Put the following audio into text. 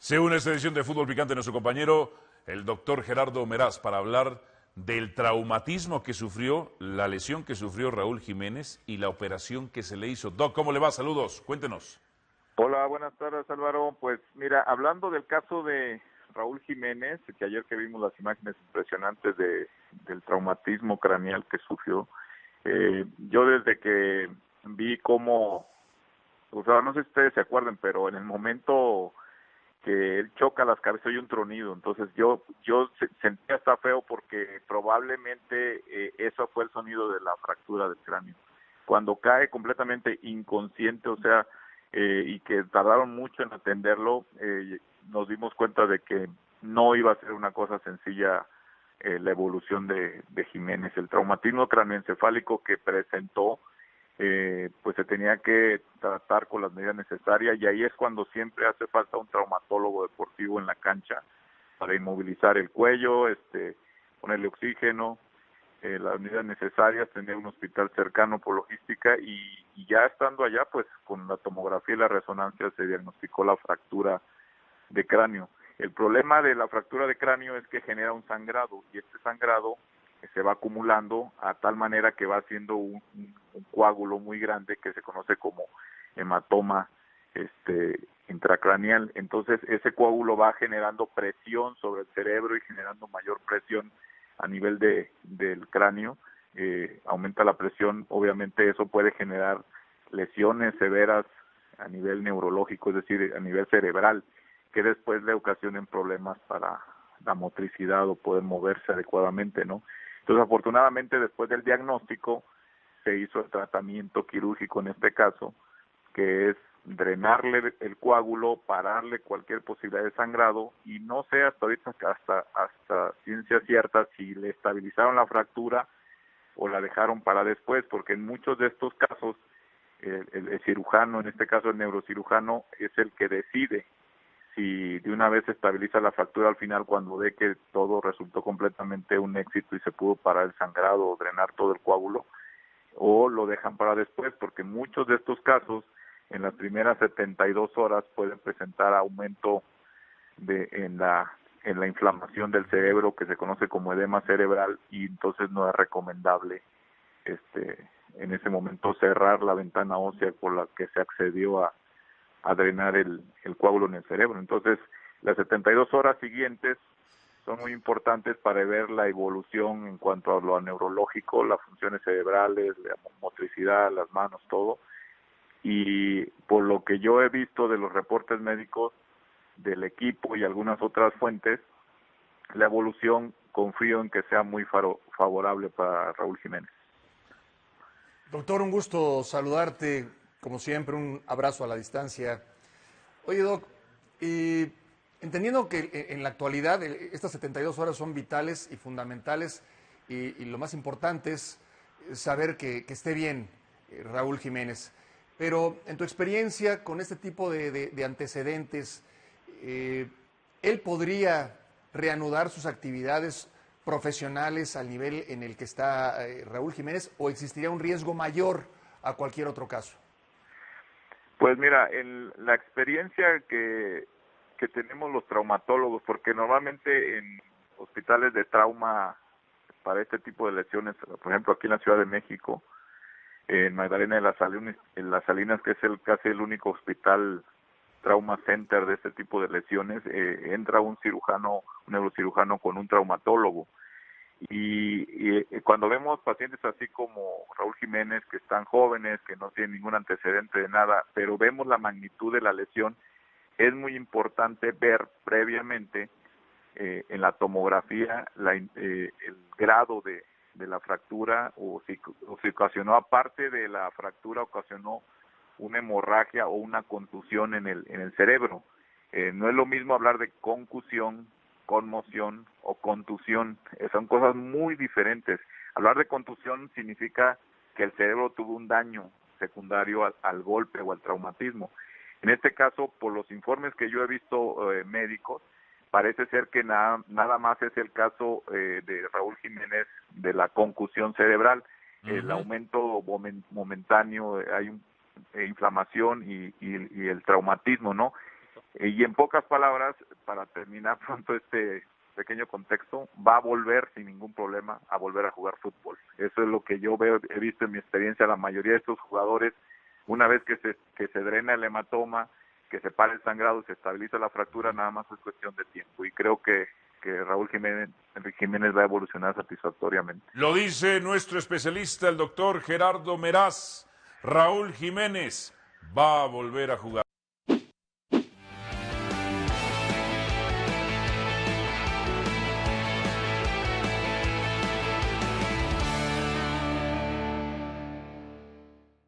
Se une esta edición de Fútbol Picante nuestro compañero, el doctor Gerardo Meraz, para hablar del traumatismo que sufrió, la lesión que sufrió Raúl Jiménez y la operación que se le hizo. Doc, ¿cómo le va? Saludos, cuéntenos. Hola, buenas tardes, Álvaro. Pues mira, hablando del caso de Raúl Jiménez, que ayer que vimos las imágenes impresionantes del traumatismo craneal que sufrió, yo desde que vi cómo, o sea, no sé si ustedes se acuerdan, pero en el momento que él choca las cabezas oye un tronido, entonces yo sentía hasta feo porque probablemente eso fue el sonido de la fractura del cráneo. Cuando cae completamente inconsciente, o sea, y que tardaron mucho en atenderlo, nos dimos cuenta de que no iba a ser una cosa sencilla la evolución de Jiménez. El traumatismo cráneoencefálico que presentó, pues se tenía que tratar con las medidas necesarias, y ahí es cuando siempre hace falta un traumatólogo deportivo en la cancha para inmovilizar el cuello, ponerle oxígeno, las medidas necesarias, tener un hospital cercano por logística, y ya estando allá, pues con la tomografía y la resonancia se diagnosticó la fractura de cráneo. El problema de la fractura de cráneo es que genera un sangrado, y este sangrado se va acumulando a tal manera que va haciendo un coágulo muy grande que se conoce como hematoma intracraneal. Entonces ese coágulo va generando presión sobre el cerebro y generando mayor presión a nivel del cráneo, aumenta la presión, obviamente eso puede generar lesiones severas a nivel neurológico, es decir, a nivel cerebral, que después le ocasionen problemas para la motricidad o poder moverse adecuadamente, ¿no? Entonces, afortunadamente, después del diagnóstico, se hizo el tratamiento quirúrgico en este caso, que es drenarle el coágulo, pararle cualquier posibilidad de sangrado, y no sé hasta ahorita, hasta ciencia cierta, si le estabilizaron la fractura o la dejaron para después, porque en muchos de estos casos, el cirujano, en este caso el neurocirujano, es el que decide si de una vez se estabiliza la fractura al final cuando ve que todo resultó completamente un éxito y se pudo parar el sangrado o drenar todo el coágulo, o lo dejan para después, porque muchos de estos casos en las primeras 72 horas pueden presentar aumento en la inflamación del cerebro, que se conoce como edema cerebral, y entonces no es recomendable en ese momento cerrar la ventana ósea por la que se accedió a drenar el coágulo en el cerebro. Entonces, las 72 horas siguientes son muy importantes para ver la evolución en cuanto a lo neurológico, las funciones cerebrales, la motricidad, las manos, todo. Y por lo que yo he visto de los reportes médicos del equipo y algunas otras fuentes, la evolución confío en que sea muy favorable para Raúl Jiménez. Doctor, un gusto saludarte, como siempre, un abrazo a la distancia. Oye, Doc, entendiendo que en la actualidad estas 72 horas son vitales y fundamentales, y lo más importante es saber que esté bien Raúl Jiménez. Pero en tu experiencia con este tipo de antecedentes, ¿él podría reanudar sus actividades profesionales al nivel en el que está Raúl Jiménez, o existiría un riesgo mayor a cualquier otro caso? Pues mira, la experiencia que tenemos los traumatólogos, porque normalmente en hospitales de trauma para este tipo de lesiones, por ejemplo aquí en la Ciudad de México, en Magdalena de las Salinas, que es casi el único hospital trauma center de este tipo de lesiones, entra un neurocirujano con un traumatólogo. Y cuando vemos pacientes así como Raúl Jiménez, que están jóvenes, que no tienen ningún antecedente de nada, pero vemos la magnitud de la lesión, es muy importante ver previamente en la tomografía el grado de la fractura, o si ocasionó, aparte de la fractura, ocasionó una hemorragia o una contusión en el cerebro. No es lo mismo hablar de concusión, conmoción o contusión, son cosas muy diferentes. Hablar de contusión significa que el cerebro tuvo un daño secundario al golpe o al traumatismo. En este caso, por los informes que yo he visto médicos, parece ser que nada más es el caso de Raúl Jiménez de la concusión cerebral. El aumento momentáneo, hay inflamación y el traumatismo, ¿no? Y en pocas palabras, para terminar pronto este pequeño contexto, va a volver sin ningún problema a volver a jugar fútbol. Eso es lo que yo he visto en mi experiencia. La mayoría de estos jugadores, una vez que se drena el hematoma, que se para el sangrado, se estabiliza la fractura, nada más es cuestión de tiempo. Y creo que Raúl Jiménez va a evolucionar satisfactoriamente. Lo dice nuestro especialista, el doctor Gerardo Meraz. Raúl Jiménez va a volver a jugar.